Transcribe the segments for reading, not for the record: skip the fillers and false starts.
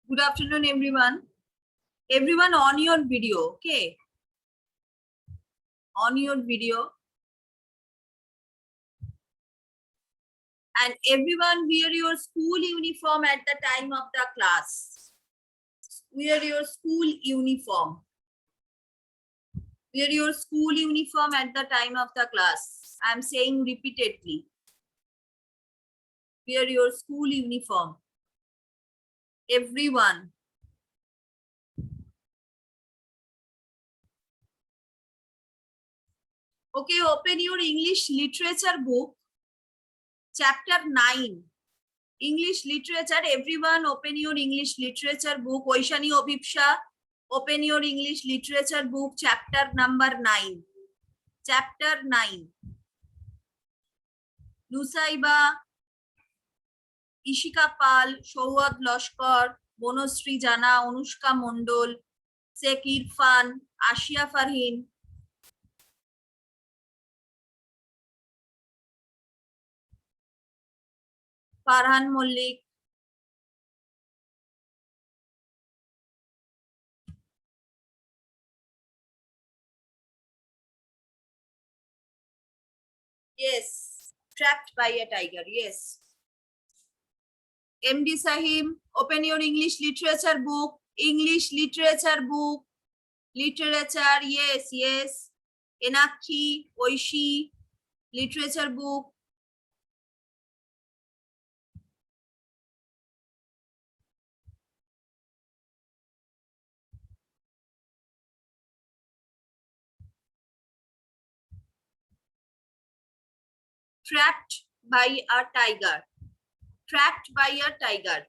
Good afternoon, everyone. Everyone on your video, okay? On your video. And everyone wear your school uniform at the time of the class. Wear your school uniform. Wear your school uniform at the time of the class. I am saying repeatedly. Wear your school uniform. Everyone. Okay, open your English literature book. Chapter 9. English literature. Everyone open your English literature book. Oishani Obhipsha, open your English literature book. Chapter number 9. Chapter 9. Nusaiba, Ishika Pal, Showad Loshkar, Bonostri Jana, Anushka Mondol, Sheikh Irfan, Ashia Farhin, Farhan Mollik, yes, Trapped by a Tiger, yes. MD Sahim, open your English literature book. English literature book. Literature, yes, yes. Enakhi, Oishi, literature book. Trapped by a tiger. Trapped by a tiger.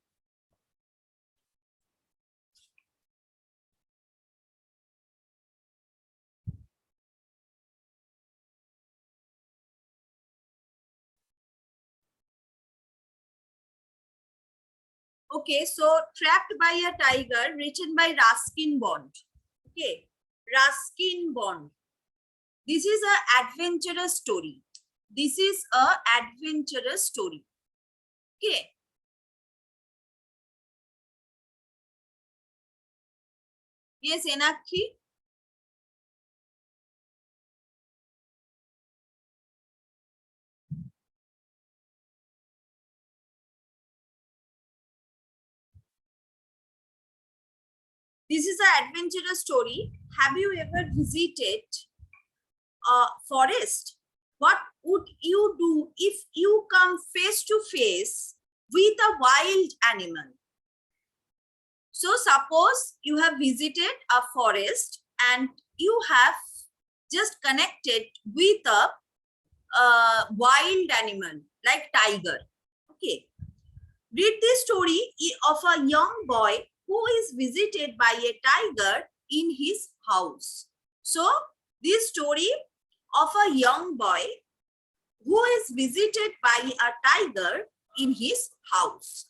Okay, so Trapped by a Tiger, written by Ruskin Bond. Okay, Ruskin Bond. This is an adventurous story. This is an adventurous story. Okay. Yes, Enakhi. This is an adventurous story. Have you ever visited a forest? What would you do if you come face to face with a wild animal? So suppose you have visited a forest and you have just connected with a wild animal like tiger. Okay. Read the story of a young boy who is visited by a tiger in his house. So this story of a young boy who is visited by a tiger in his house.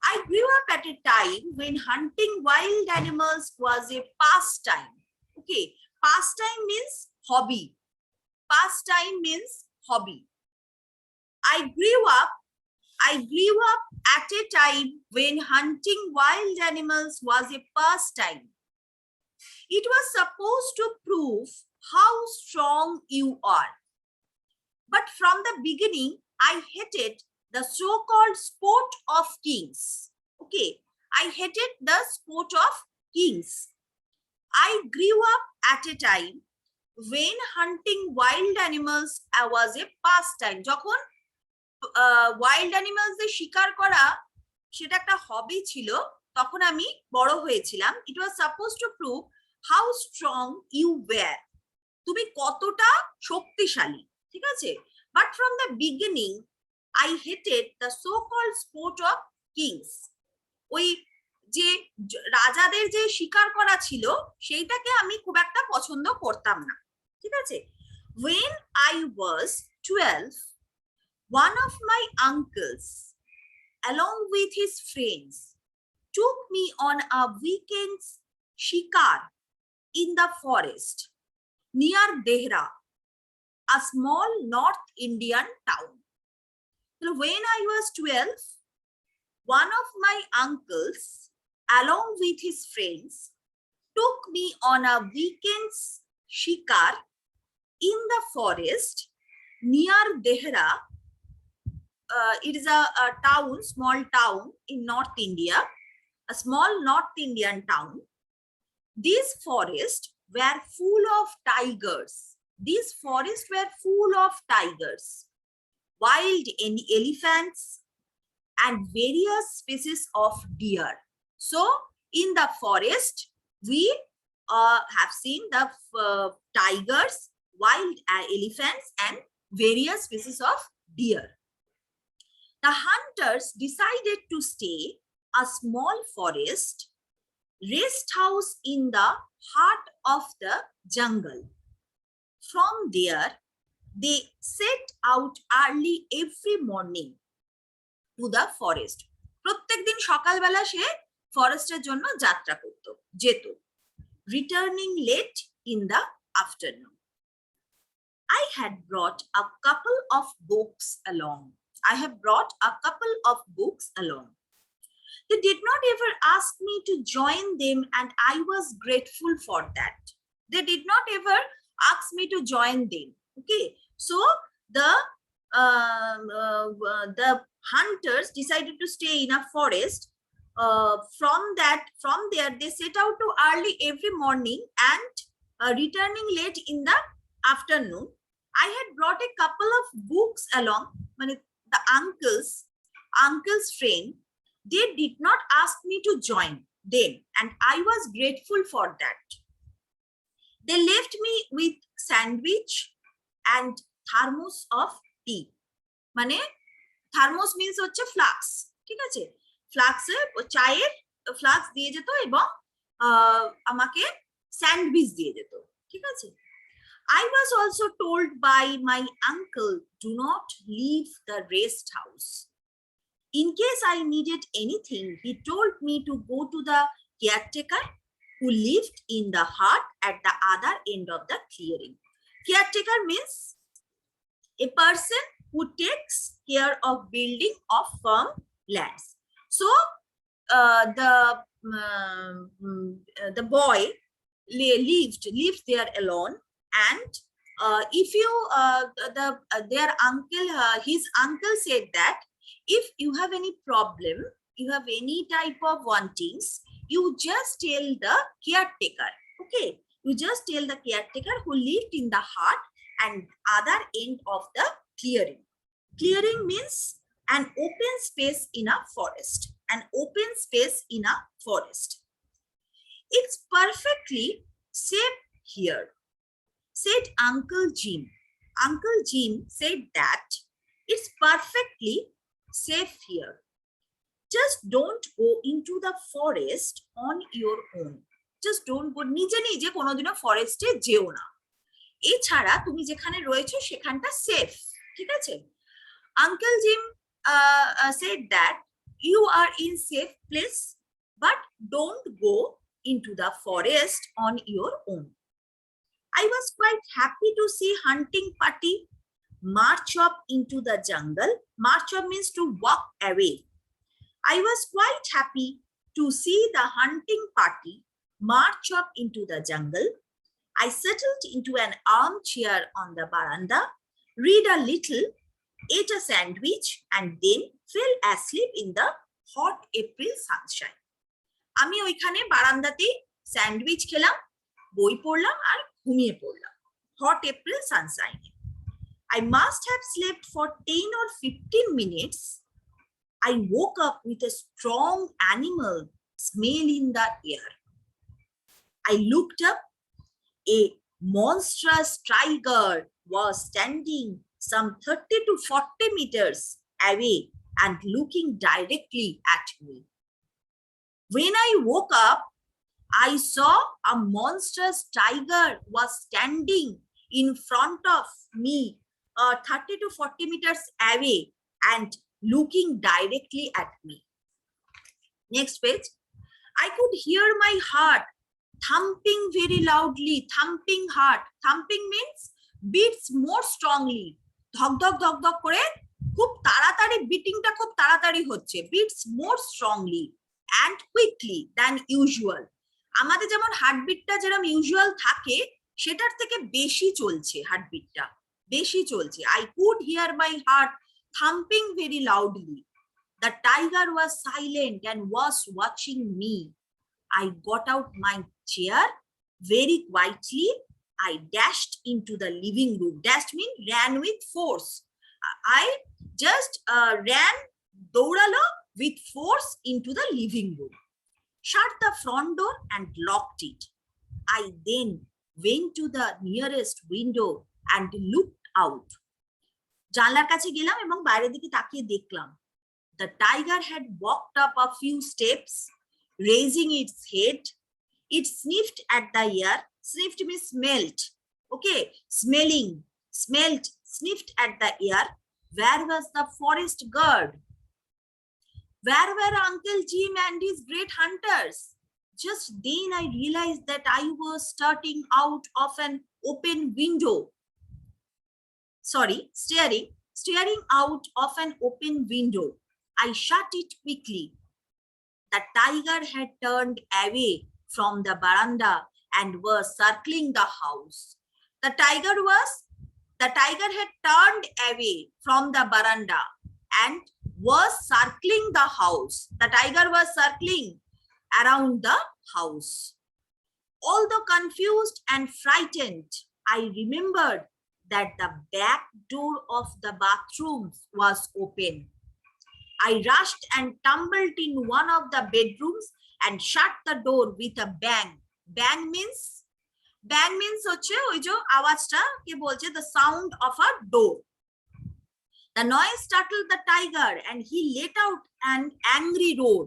I grew up at a time when hunting wild animals was a pastime. Okay, pastime means hobby. Pastime means hobby. I grew up at a time when hunting wild animals was a pastime. It was supposed to prove how strong you are. But from the beginning, I hated the so-called sport of kings. Okay, I hated the sport of kings. I grew up at a time when hunting wild animals was a pastime. যখন wild অ্যানিমালসদের শিকার করা সেটা একটা হবি ছিল, তখন আমি বড় হয়েছিলাম। It was suppose to prove how strong you were, তুমি কতটা শক্তিশালী, ঠিক আছে? But from the beginning I hated the so called sport of kings. ওই যে রাজাদের যে শিকার করা ছিল সেইটাকে আমি খুব একটা পছন্দ করতাম না, ঠিক আছে? When I was 12, one of my uncles, along with his friends, took me on a weekend's shikar in the forest near Dehra, a small North Indian town. So when I was 12, one of my uncles along with his friends, took me on a weekend's shikar in the forest near Dehra. It is a town, small town in North India, a small North Indian town. These forests were full of tigers. These forests were full of tigers, wild elephants, and various species of deer. So, in the forest, we have seen the tigers, wild elephants, and various species of deer. The hunters decided to stay a small forest rest house in the heart of the jungle. From there, they set out early every morning to the forest. প্রত্যেকদিন সকালবেলা সে ফরেস্টের জন্য যাত্রা করত, যেত, returning late in the afternoon. I had brought a couple of books along. I have brought a couple of books along. They did not ever ask me to join them, and I was grateful for that. They did not ever ask me to join them. Okay, so the hunters decided to stay in a forest. From there, they set out to early every morning and returning late in the afternoon. I had brought a couple of books along. The uncle's friend, they did not ask me to join them, and I was grateful for that. They left me with sandwich and thermos of tea. মানে thermos means হচ্ছে flask, ঠিক আছে? ফ্লাক্সে চায়ের flux দিয়ে যেত এবং আমাকে sandwich দিয়ে যেত, ঠিক আছে? I was also told by my uncle, do not leave the rest house. In case I needed anything, he told me to go to the caretaker who lived in the hut at the other end of the clearing. Caretaker means a person who takes care of building of firm lands. So the boy lived there alone, and if you their uncle, his uncle said that if you have any problem, you have any type of wantings, you just tell the caretaker. Okay, you just tell the caretaker who lived in the hut and other end of the clearing. Clearing means an open space in a forest. An open space in a forest. It's perfectly safe here, said Uncle Jim. Uncle Jim said that it's perfectly safe here. Just don't go into the forest on your own. Just don't go. নিজে নিজে কোনোদিনও ফরেস্টে যেও না। এছাড়া তুমি যেখানে রয়েছো সেখানটা সেফ, ঠিক আছে? Uncle Jim said that you are in safe place, but don't go into the forest on your own. I was quite happy to see hunting party march up into the jungle. March up means to walk away. I was quite happy to see the hunting party march up into the jungle. I settled into an armchair on the veranda, read a little, ate a sandwich, and then fell asleep in the hot April sunshine. আমি ওইখানে বারান্দাতে sandwich খেলাম, বই পড়লাম আর ঘুমিয়ে পড়লাম hot April sunshine. I must have slept for 10 or 15 minutes. I woke up with a strong animal smell in the air. I looked up. A monstrous tiger was standing some 30 to 40 meters away and looking directly at me. When I woke up, I saw a monstrous tiger was standing in front of me, 30 to 40 meters away and looking directly at me. Next page. I could hear my heart thumping very loudly. Thumping heart. Thumping means beats more strongly. ধক ধক ধক ধক করে খুব তাড়াতাড়ি, বিটিংটা খুব তাড়াতাড়ি হচ্ছে, beats more strongly. and quickly than usual. আমাদের যেমন হার্টবিটটা যেরকম ইউজুয়াল থাকে সেটার থেকে বেশি চলছে, হার্টবিটটা বেশি চলছে। I could hear my heart thumping very loudly. The tiger was silent and was watching me. I got out my chair very quietly. I dashed into the living room. Dashed means ran with force. I just ran, douralo with force into the living room. Shut the front door and locked it. I then went to the nearest window and looked out. জানলার কাছে গেলাম এবং বাইরের দিকে তাকিয়ে দেখলাম। The tiger had walked up a few steps, raising its head. It sniffed at the air. Sniffed means smelled. Okay, smelling, smelled, sniffed at the air. Where was the forest guard? Where were Uncle Jim and his great hunters? Just then I realized that I was starting out of an open window. Staring out of an open window. I shut it quickly. The tiger had turned away from the veranda and was circling the house. The tiger had turned away from the veranda and was circling the house. The tiger was circling around the house. Although confused and frightened, I remembered that the back door of the bathroom was open. I rushed and tumbled in one of the bedrooms and shut the door with a bang. Bang means হচ্ছে ওই যে আওয়াজটা কে বলছে, the sound of a door. The noise startled the tiger and he let out an angry roar.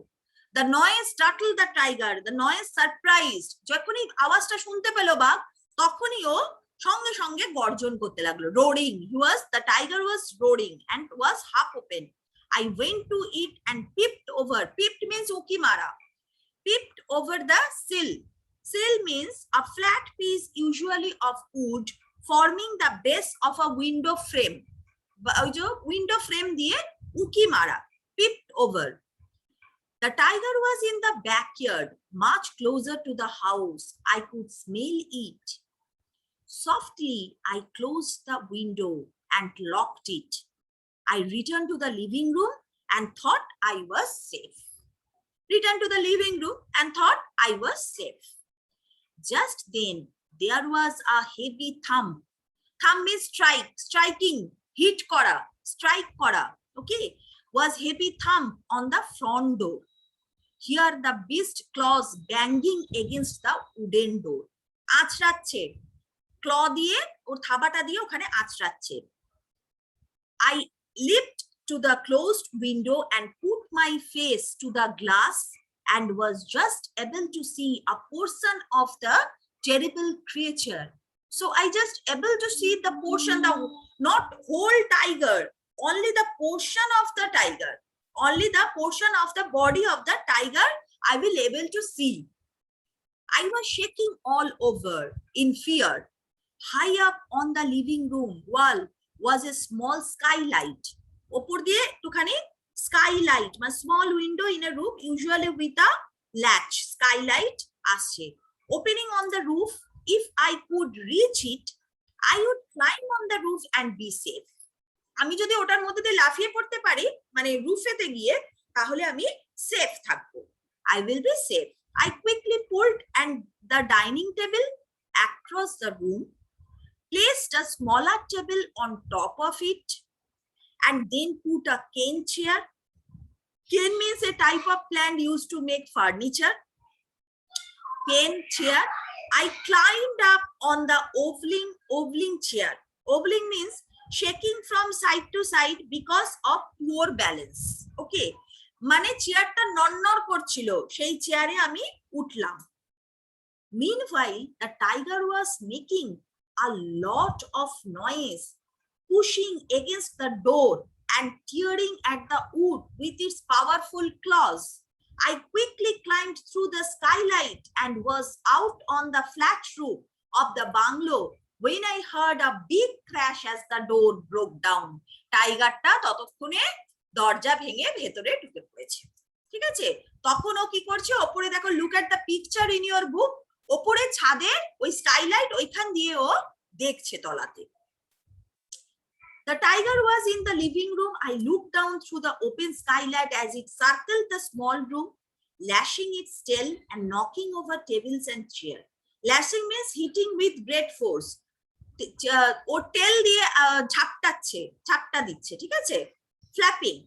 The noise startled the tiger. The noise surprised. যখনই আওয়াজটা শুনতে পেল বাঘ তখনই ও সঙ্গে সঙ্গে গর্জন করতে লাগলো, roaring. The tiger was roaring and was half open. I went to it and peeped over. Peeped means uki mara. Peeped over the sill. Sill means a flat piece usually of wood forming the base of a window frame. Window frame diye uki mara. Peeped over. The tiger was in the backyard, much closer to the house. I could smell it. Softly, I closed the window and locked it. I returned to the living room and thought I was safe. Returned to the living room and thought I was safe. Just then, there was a heavy thump. Thump means striking, hit kora, strike kora. Okay, was heavy thump on the front door. Here the beast claws banging against the wooden door. আছড়াচ্ছে, ক্ল দিয়ে ওর থাবাটা দিয়ে ওখানে আছড়াচ্ছে। I leaped to the closed window and put my face to the glass and was just able to see a portion of the terrible creature. So I just able to see the portion, not whole tiger, only the portion of the tiger, only the portion of the body of the tiger I will able to see. I was shaking all over in fear. High up on the living room wall was a small skylight. Opor diye ektukhani skylight, my small window in a room, usually with a latch. Skylight asche. Opening on the roof. If I could reach it, I would climb on the roof and be safe. আমি যদি ওটার মধ্যে দিয়ে লাফিয়ে পড়তে পারি, মানে রুফেতে গিয়ে, তাহলে আমি সেফ থাকবো। I will be safe. I quickly pulled and the dining table across the room, placed a smaller table on top of it, and then put a cane chair. Cane means a type of plant used to make furniture. Cane chair. I climbed up on the ovaling chair. Ovaling means shaking from side to side because of poor balance. Okay, মানে চেয়ারটা নড়নড় করছিল, সেই চেয়ারে আমি উঠলাম। Meanwhile, the tiger was making a lot of noise, pushing against the door and tearing at the wood with its powerful claws. I quickly climbed through the skylight and was out on the flat roof of the bungalow when I heard a big crash as the door broke down. টাইগারটা ততক্ষণে দরজা ভেঙে ভেতরে ঢুকে পড়েছে। ঠিক আছে, তখন ও কি করছে, ওপরে দেখো, look at the picture in your book, ওপরে ছাদের ওই স্কাইলাইট ওইখান দিয়ে ও দেখছে তলাতে। The tiger was in the living room. I looked down through the open skylight as it circled the small room, lashing its tail and knocking over tables and chairs. Lashing means hitting with great force. ওর টেল দিয়ে ঝাপটা দিচ্ছে, ঠিক আছে, flapping.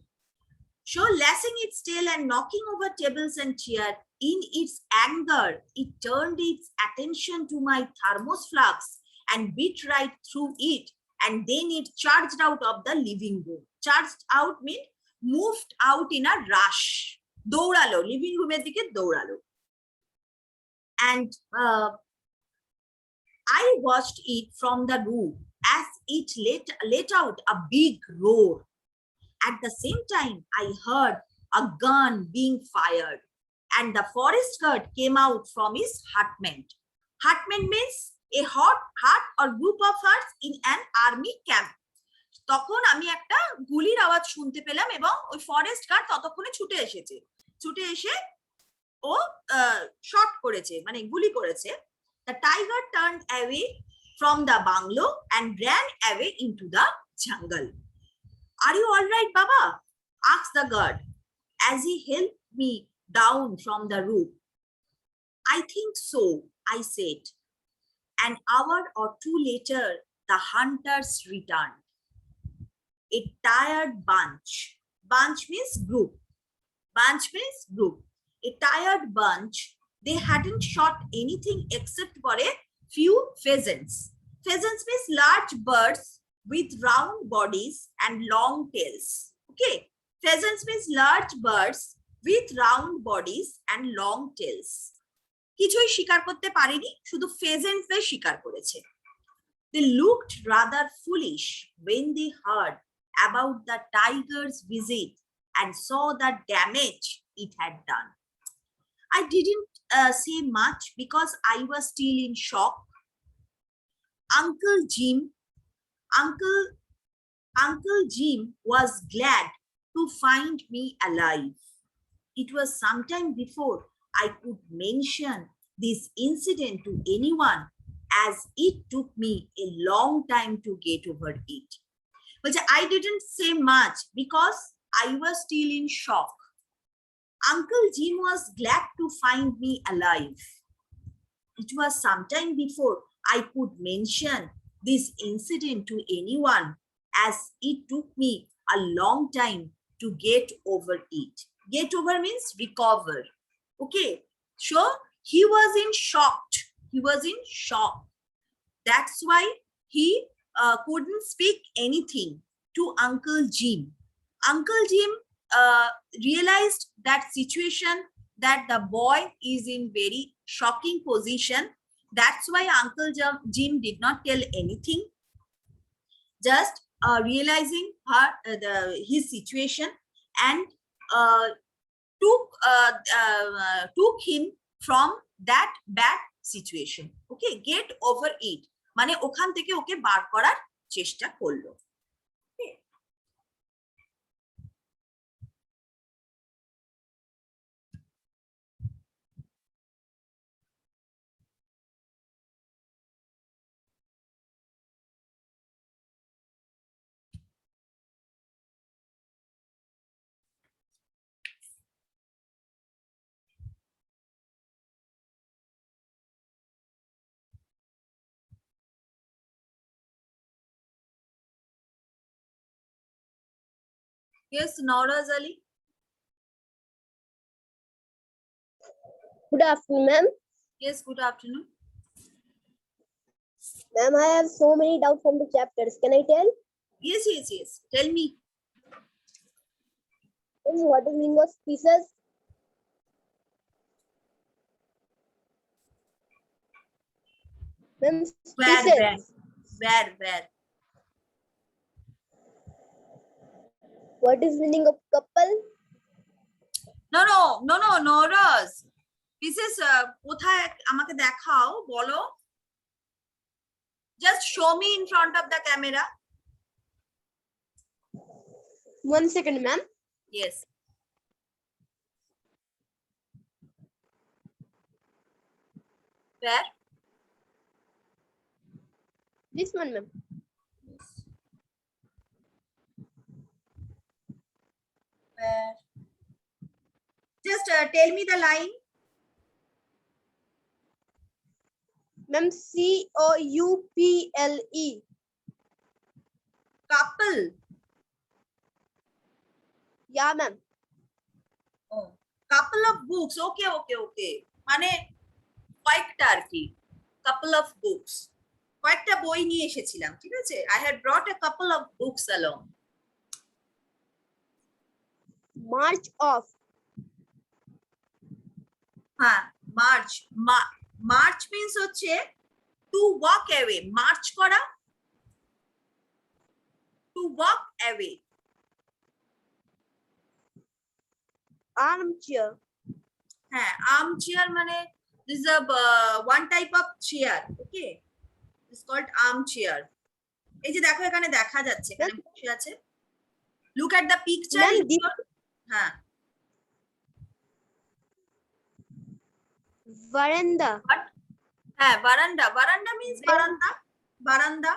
So lashing its tail and knocking over tables and chairs. In its anger, it turned its attention to my thermos flask and bit right through it. And then it charged out of the living room. Charged out means moved out in a rush. দৌড়ালো, living রুমের দিকে দৌড়ালো। And I watched it from the roof as it let out a big roar. At the same time, I heard a gun being fired, and the forest guard came out from his hutment. Hutment means a hut or group of huts in an army camp. তখন আমি একটা গুলির আওয়াজ শুনতে পেলাম এবং ওই forest guard ততক্ষণে ছুটে এসে ও শট করেছে, মানে গুলি করেছে। The tiger turned away from the bungalow and ran away into the jungle. Are you all right, Baba? Asked the guard as he helped me down from the roof. I think so, I said. An hour or two later, the hunters returned. A tired bunch. Bunch means group. Bunch means group. A tired bunch. They hadn't shot anything except for a few pheasants. Pheasants means large birds with round bodies and long tails. Okay. Pheasants means large birds with round bodies and long tails. কিছুই শিকার করতে পারেনি, শুধু ফেজেন্টসদের শিকার করেছে। They looked rather foolish when they heard about the tiger's visit and saw the damage it had done. I didn't say much because I was still in shock. Uncle Jim was glad to find me alive. It was sometime before I could mention this incident to anyone, as it took me a long time to get over it. But I didn't say much because I was still in shock. Uncle Jim was glad to find me alive. It was sometime before I could mention this incident to anyone, as it took me a long time to get over it. Get over means recover. Okay, so he was in shock. He was in shock. That's why he couldn't speak anything to Uncle Jim. Uncle Jim realized that situation, that the boy is in very shocking position. That's why Uncle Jim did not tell anything. Just realizing his situation and took him from that bad situation. Okay, get over it. মানে ওখান থেকে ওকে বার করার চেষ্টা করলো। Yes, Nauraz Ali. Good afternoon, ma'am. Yes, good afternoon. Ma'am, I have so many doubts from the chapters. Can I tell? Yes. Tell me. What is meaning of species? Ma'am, species. Where? What is meaning of couple? No, Nauraz. Pieces কোথায় আমাকে দেখাও, বলো। Just show me in front of the camera. 1 second, ma'am. Yes. Where? This one, ma'am. Where? Just tell me the line. Ma'am, COUPLE. Couple. Yeah, ma'am. Oh, couple of books. Okay. মানে কয়েকটা আর কি, couple of books. কয়েকটা বই নিয়ে এসেছিলাম, ঠিক আছে? I had brought a couple of books along. March off. হ্যাঁ, march. March means হচ্ছে to walk away. March করা, to walk away. Armchair. হ্যাঁ, armchair মানে this is a one type of chair. Okay, it's called armchair. এই যে দেখো এখানে দেখা যাচ্ছে, এখানে বসে আছে. Look at the picture. Ma'am, হ্যাঁ, veranda. হ্যাঁ, বারান্দা. বারান্দা means বারান্দা. বারান্দা.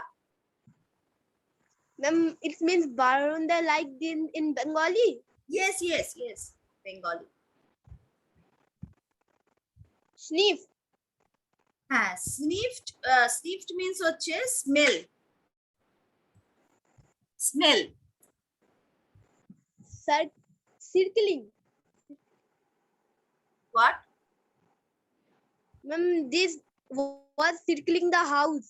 Ma'am, it means veranda like in Bengali. Yes. Bengali. Sniff. হ্যাঁ, sniffed means হচ্ছে smell. Smell. Circling. What? Ma'am, this was circling the house.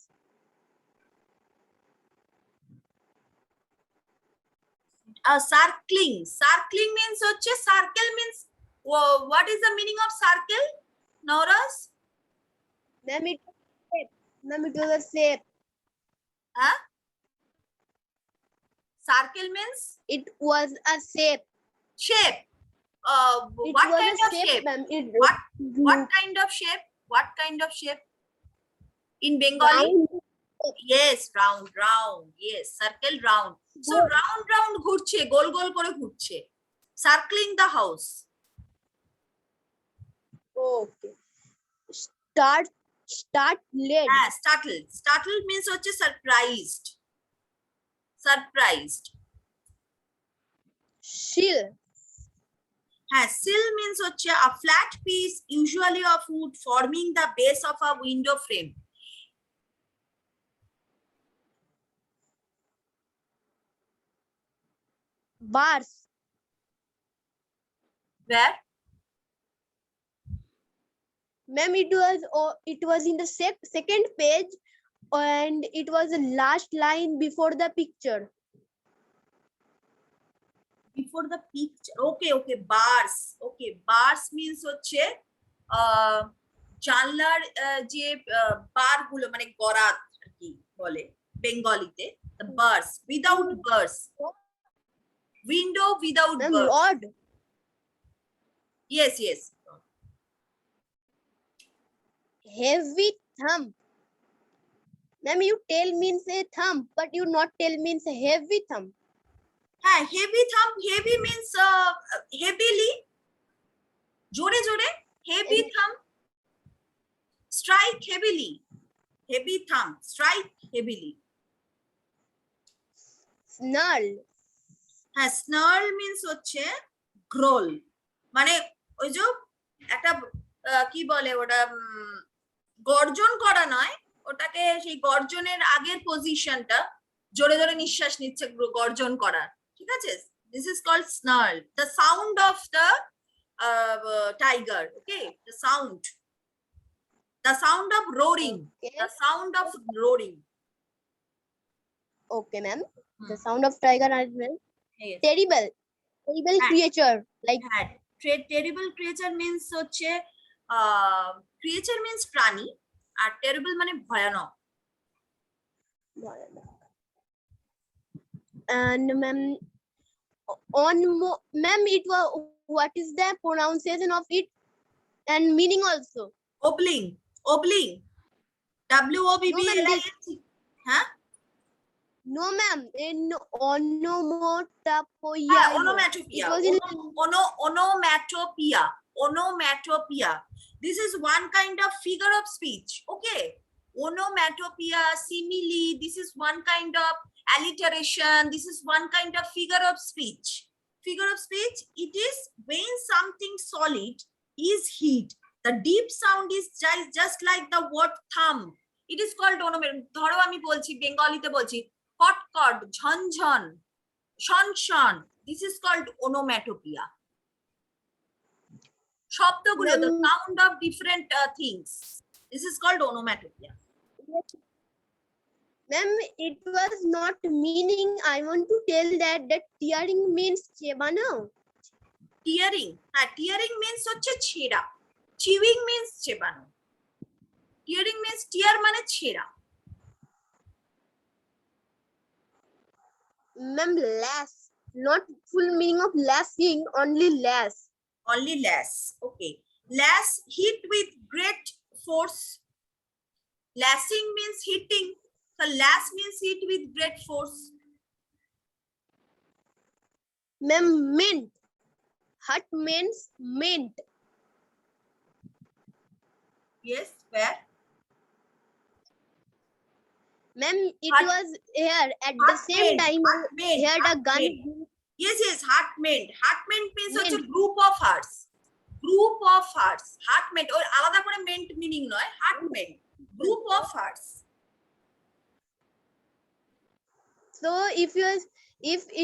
Circling. Circling means হচ্ছে, circle means what is the meaning of circle? Noras? Ma'am, it was shape. Ma'am, it was a shape. Huh? Circle means It was a shape. shape. It What was kind a of shape? ma'am. What kind of shape? What kind of shape? In Bengali? Round. Yes, round. Yes, circle round. So round ঘুরছে, গোল গোল করে ঘুরছে. Circling the house. Okay. Startled. হ্যাঁ, startled. Startled means হচ্ছে surprised. Surprised. Shill. হ্যাঁ, sill means হচ্ছে a flat piece usually of wood forming the base of a window frame. Bars. Where? Ma'am, it was in the second page, and it was the last line before the picture. Before the picture. Okay. Bars. Okay, bars means হচ্ছে জানলার যে বার গুলো, মানে গরাদ আর কি বলে বেঙ্গলিতে. The bars. Without bars. Window without Ma'am, bars. rod. Yes. Heavy thumb. Ma'am, you tell means a thumb, but you not tell means a heavy thumb. হ্যাঁ, heavy thumb. Heavy means heavily. জোরে জোরে. Heavy thumb. Strike heavily. Heavy thumb. Strike heavily. Snarl. হ্যাঁ, snarl means হচ্ছে growl. মানে ওই যে একটা কি বলে ওটা, গর্জন করা নয়, ওটাকে সেই গর্জনের আগের পজিশনটা, জোরে জোরে নিঃশ্বাস নিচ্ছে গর্জন করা, ঠিক আছে? This is called snarl. The sound of the tiger. Okay, the sound of roaring. Okay. The sound of roaring. Okay, ma'am. The sound of tiger as well. Yes. Terrible creature. Like হ্যাঁ, terrible creature means হচ্ছে creature means প্রাণী, আর terrible মানে ভয়ানক. and ma'am, ma'am, it was, what is the pronunciation of it and meaning also? Obbling. WOBBLING. হ্যাঁ, No, ma'am. In onomatopoeia. হ্যাঁ, onomatopoeia. It was in Onomatopoeia. This is one kind of figure of speech. Okay. Onomatopoeia, simile, this is one kind of alliteration. This is one kind of figure of speech. Figure of speech, it is when something solid is hid. The deep sound is just like the word thumb. It is called onomatopoeia. ধরো আমি বলছি বেঙ্গলিতে বলছি কটকট, ঝনঝন, শনশন. This is called onomatopoeia. শব্দগুলো, the sound of different things. This is called onomatopoeia. Ma'am, it was not meaning. I want to tell that tearing means chebano. Tearing, tearing means হচ্ছে ছেঁড়া. Chewing means চেবানো. Tearing means tear মানে ছেঁড়া. Ma'am, lash. Not full meaning of lashing, only lash. Only lash. Okay. Lash, hit with great force. Lashing means hitting. So lash means hit with great force. Ma'am, mint. Hut means mint. Yes, where? Ma'am, it Hut- was here at the Hut same meant, time. hut meant, He had a hut gun. meant. Yes, yes, heart meant. Heart meant means হচ্ছে Meant. group of hearts. Group of hearts. Heart meant ওর আলাদা করে meant meaning নয়. Heart meant. Group of hearts. So if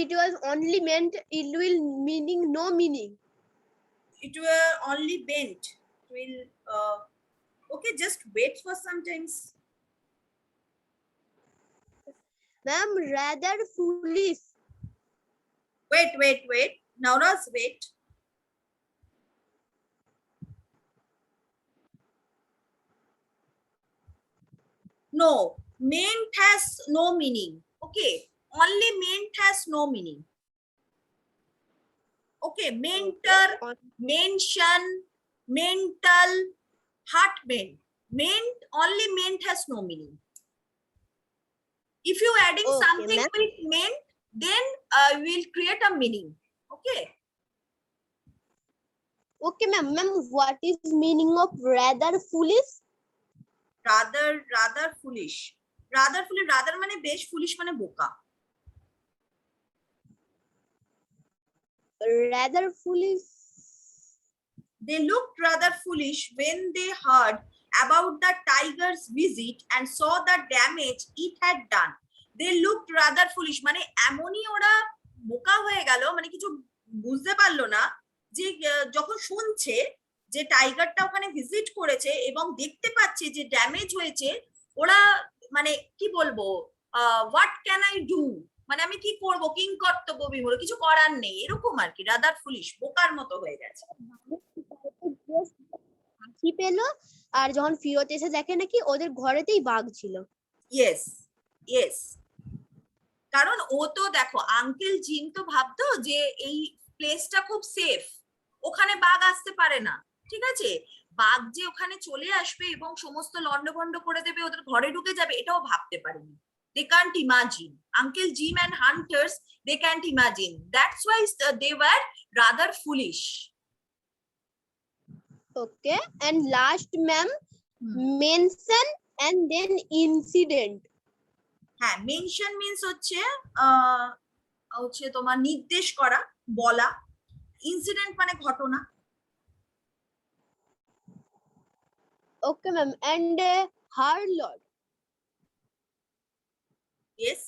it was only meant, it will meaning no meaning. It were only bent. It will okay, just wait for some times. Ma'am, rather foolish. Wait. Nauras, wait. No, meant has no meaning. Okay, only meant has no meaning. Okay, mentor, mention, mental, heart meant. Meant, only meant has no meaning. If you adding Okay, something ma'am. with meant, then we'll create a meaning. Okay. Okay, ma'am. Ma'am, what is meaning of rather foolish? Rather foolish. Rather foolish. Rather মানে বেশ, foolish মানে বোকা. Rather foolish. They looked rather foolish when they heard about the tiger's visit and saw the damage it had done. They looked rather foolish. মানে এমনই ওরা বোকা হয়ে গেল, মানে কিছু বুঝতে পারলো না যে যখন শুনছে যে টাইগারটা ওখানে ভিজিট করেছে এবং দেখতে পাচ্ছে যে ড্যামেজ হয়েছে, ওরা মানে কি বলবো, হোয়াট ক্যান আই ডু, মানে আমি কি করবো, কিং কর্তব্য বিমূঢ়, কিছু করার নেই, এরকম আর কি, রাদার ফুলিশ, বোকার মতো হয়ে গেছে. হাসি পেল, আর যখন ফিরত এসে দেখে নাকি ওদের ঘরেতেই বাঘ ছিল. ইয়েস ইয়েস, কারণ ও তো দেখো আঙ্কেল জিম তো ভাবতো যে এই প্লেসটা খুব সেফ, ওখানে বাঘ আসতে পারে না, ঠিক আছে, বাঘ যে ওখানে চলে আসবে এবং সমস্ত লন্ডভন্ড করে দেবে, ওদের ঘরে ঢুকে যাবে, এটাও ভাবতে পারেনি. They can't imagine. Uncle Jim and hunters, they can't imagine. That's why they were rather foolish. Okay, and last, ma'am, mention and then incident. হ্যাঁ, মেনশন মিন্স হচ্ছে হচ্ছে তোমার নির্দেশ করা, বলা. ইনসিডেন্ট মানে ঘটনা. Okay, ma'am, and harlot. Yes.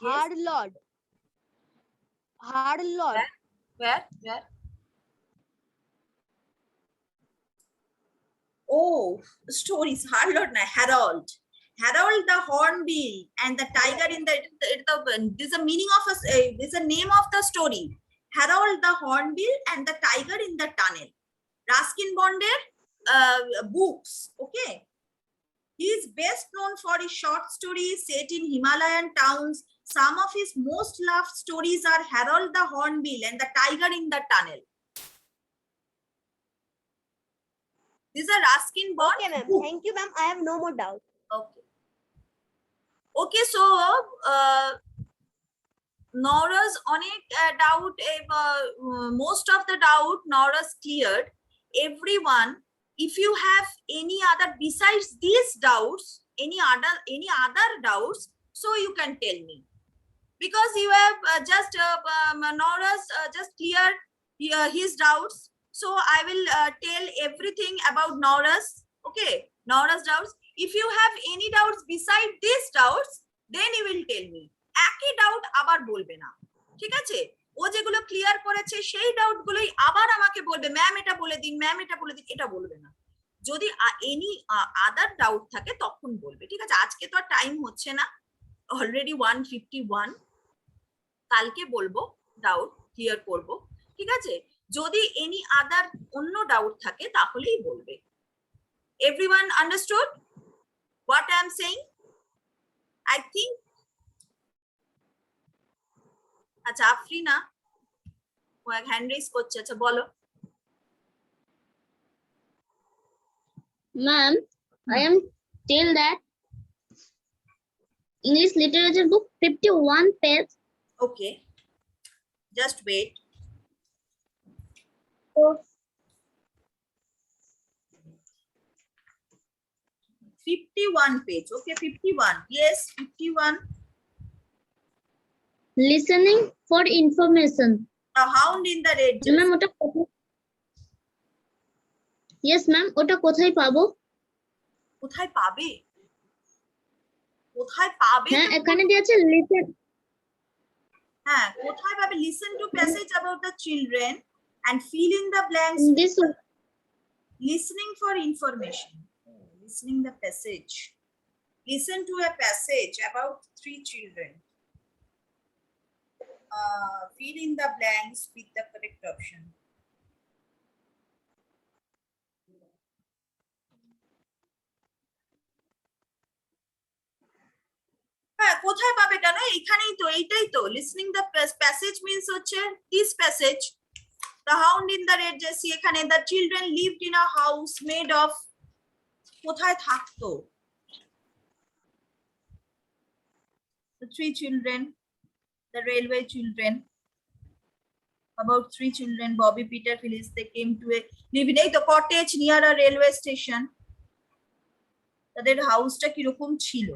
Harlot. Harlot. Where? Oh, stories. Harlot, na Harold. Harold the Hornbill and the tiger in the this is the meaning of a this is the name of the story. Harold the Hornbill and the tiger in the tunnel. Ruskin Bond's books. Okay. He is best known for his short stories set in Himalayan towns. Some of his most loved stories are Harold the Hornbill and the tiger in the tunnel. These are Ruskin Bond. Okay, ma'am. Thank you, ma'am. I have no more doubt. Okay. Okay, so Nora's অনেক doubt, most of the doubt Nora's cleared. everyone, if you have any other besides these doubts, any other doubts, so you can tell me, because you have Nora's just cleared his doubts. So I will tell everything about Nora's. Okay, Nora's doubts. If you have any doubts beside these doubts, then you will tell me. একই doubt আবার বলবে না, ঠিক আছে? ও যেগুলো clear করেছে সেই doubt গুলোই আবার আমাকে বলবে, ম্যাম এটা বলে দিন, ম্যাম এটা বলে দিন, এটা বলবে না। যদি এনি আদার ডাউট থাকে তখন বলবে, ঠিক আছে? আজকে তো আর টাইম হচ্ছে না, অলরেডি 1:51, কালকে বলবো, ডাউট ক্লিয়ার করব, ঠিক আছে? যদি এনি আদার অন্য ডাউট থাকে তাহলেই বলবে। Everyone understood what I am saying? I think. আচ্ছা, আফরিনা ও এক হ্যান্ড রেজ করছে, আচ্ছা বলো। Ma'am, I am tell that English literature book 51 page. Okay, just wait. 51 page. Okay, 51. Yes, 51. Listening for information. The Hound in the Red Dress. Ma'am, ওটা Yes, ma'am. ওটা কোথায় পাবো? কোথায় পাবে? কোথায় পাবে? হ্যাঁ, এখানে দিয়েছে listen. হ্যাঁ, কোথায় পাবে? Listen to passage about the children and fill in the blanks. This one. Listening for information. Listening the passage. Listen to a passage about 3 children. Fill in the blanks with the correct option. হ্যাঁ, কোথায় পাবে কেন? এখানেই তো, এইটাই তো। Listening the passage means হচ্ছে this passage. The hound in the red jersey, এখানে the children lived in a house made of, কোথায় থাকতো? The 3 children, the railway children, about 3 children, Bobby, Peter, Phyllis, they came to a living এই তো cottage near a railway station. তাদের হাউসটা কিরকম ছিল?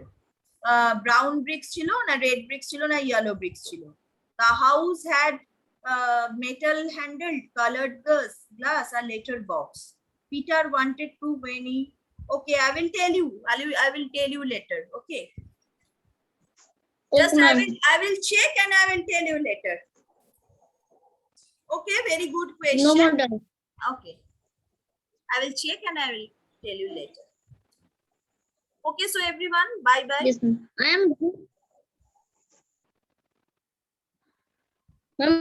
Brown bricks ছিল না রেড ব্রিক্স ছিল না ইয়েলো ব্রিক্স ছিল? The house had metal handled colored glass a letter box. Peter wanted to when he, okay, I will tell you, I will tell you later. Okay, just I will check and I will tell you later. Okay, very good question. No more doubt. Okay, I will check and I will tell you later. Okay, so everyone, bye bye. Yes, ma'am. I am. Ma'am,